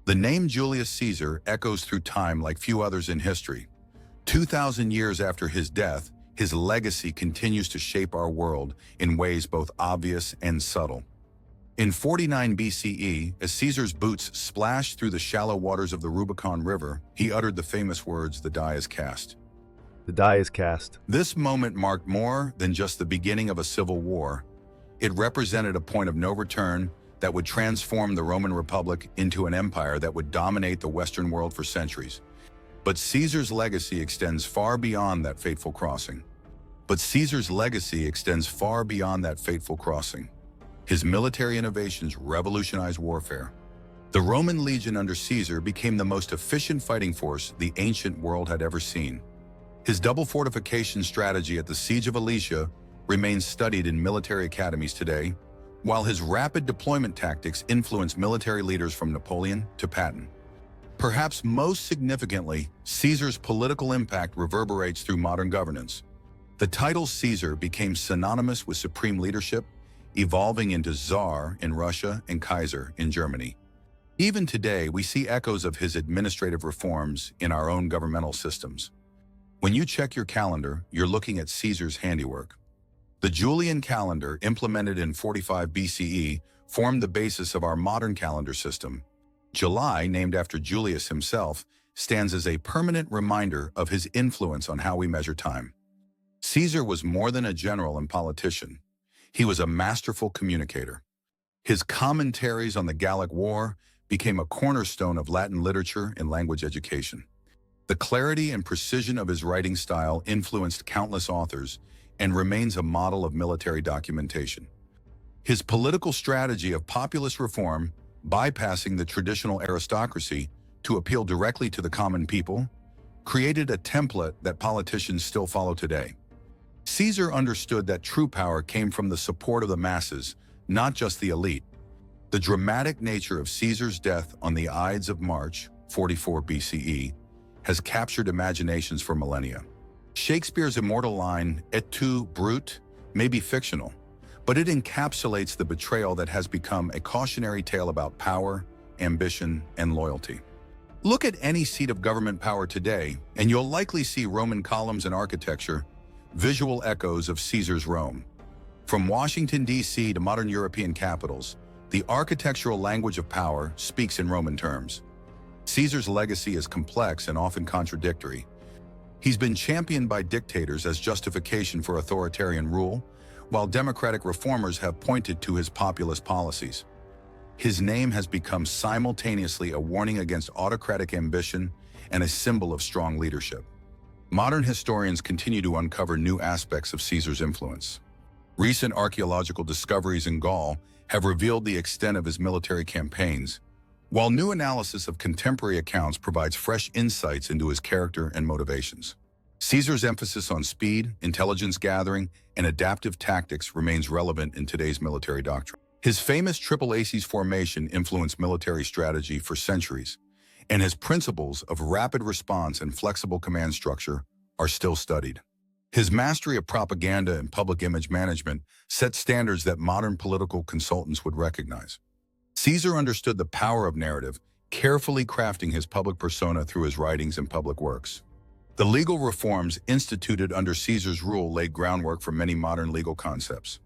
The name Julius Caesar echoes through time like few others in history. 2,000 years after his death, his legacy continues to shape our world in ways both obvious and subtle. In 49 BCE, as Caesar's boots splashed through the shallow waters of the Rubicon River, he uttered the famous words, "The die is cast." The die is cast. This moment marked more than just the beginning of a civil war. It represented a point of no return that would transform the Roman Republic into an empire that would dominate the Western world for centuries. But Caesar's legacy extends far beyond that fateful crossing. His military innovations revolutionized warfare. The Roman legion under Caesar became the most efficient fighting force the ancient world had ever seen. His double fortification strategy at the Siege of Alesia remains studied in military academies today, while his rapid deployment tactics influenced military leaders from Napoleon to Patton. Perhaps most significantly, Caesar's political impact reverberates through modern governance. The title Caesar became synonymous with supreme leadership, evolving into Tsar in Russia and Kaiser in Germany. Even today, we see echoes of his administrative reforms in our own governmental systems. When you check your calendar, you're looking at Caesar's handiwork. The Julian calendar, implemented in 45 BCE, formed the basis of our modern calendar system. July, named after Julius himself, stands as a permanent reminder of his influence on how we measure time. Caesar was more than a general and politician. He was a masterful communicator. His commentaries on the Gallic War became a cornerstone of Latin literature and language education. The clarity and precision of his writing style influenced countless authors and remains a model of military documentation. His political strategy of populist reform, bypassing the traditional aristocracy to appeal directly to the common people, created a template that politicians still follow today. Caesar understood that true power came from the support of the masses, not just the elite. The dramatic nature of Caesar's death on the Ides of March, 44 BCE, has captured imaginations for millennia. Shakespeare's immortal line, "Et tu, Brute," may be fictional, but it encapsulates the betrayal that has become a cautionary tale about power, ambition, and loyalty. Look at any seat of government power today, and you'll likely see Roman columns and architecture, visual echoes of Caesar's Rome. From Washington, D.C. to modern European capitals, the architectural language of power speaks in Roman terms. Caesar's legacy is complex and often contradictory. He's been championed by dictators as justification for authoritarian rule, while democratic reformers have pointed to his populist policies. His name has become simultaneously a warning against autocratic ambition and a symbol of strong leadership. Modern historians continue to uncover new aspects of Caesar's influence. Recent archaeological discoveries in Gaul have revealed the extent of his military campaigns, while new analysis of contemporary accounts provides fresh insights into his character and motivations. Caesar's emphasis on speed, intelligence gathering, and adaptive tactics remains relevant in today's military doctrine. His famous Triple Aces formation influenced military strategy for centuries, and his principles of rapid response and flexible command structure are still studied. His mastery of propaganda and public image management set standards that modern political consultants would recognize. Caesar understood the power of narrative, carefully crafting his public persona through his writings and public works. The legal reforms instituted under Caesar's rule laid groundwork for many modern legal concepts.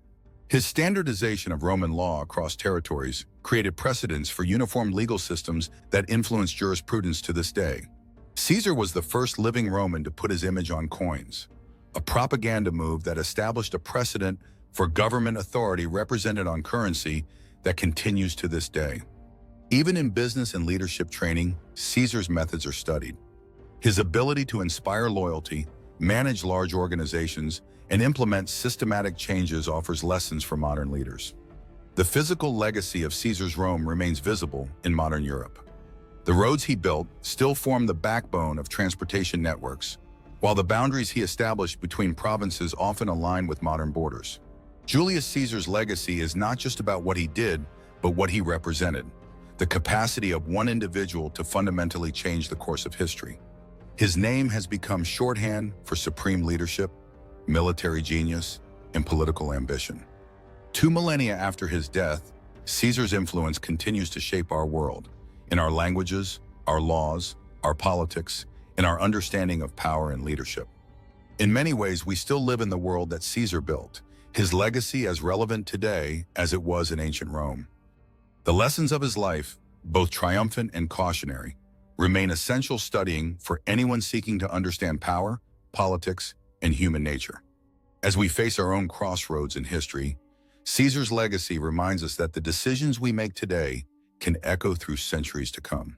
His standardization of Roman law across territories created precedents for uniform legal systems that influence jurisprudence to this day. Caesar was the first living Roman to put his image on coins, a propaganda move that established a precedent for government authority represented on currency that continues to this day. Even in business and leadership training, Caesar's methods are studied. His ability to inspire loyalty, manage large organizations, and implement systematic changes offers lessons for modern leaders. The physical legacy of Caesar's Rome remains visible in modern Europe. The roads he built still form the backbone of transportation networks, while the boundaries he established between provinces often align with modern borders. Julius Caesar's legacy is not just about what he did, but what he represented, the capacity of one individual to fundamentally change the course of history. His name has become shorthand for supreme leadership, military genius, and political ambition. 2 millennia after his death, Caesar's influence continues to shape our world, in our languages, our laws, our politics, in our understanding of power and leadership. In many ways, we still live in the world that Caesar built, his legacy as relevant today as it was in ancient Rome. The lessons of his life, both triumphant and cautionary, remain essential studying for anyone seeking to understand power, politics, and human nature. As we face our own crossroads in history, Caesar's legacy reminds us that the decisions we make today can echo through centuries to come.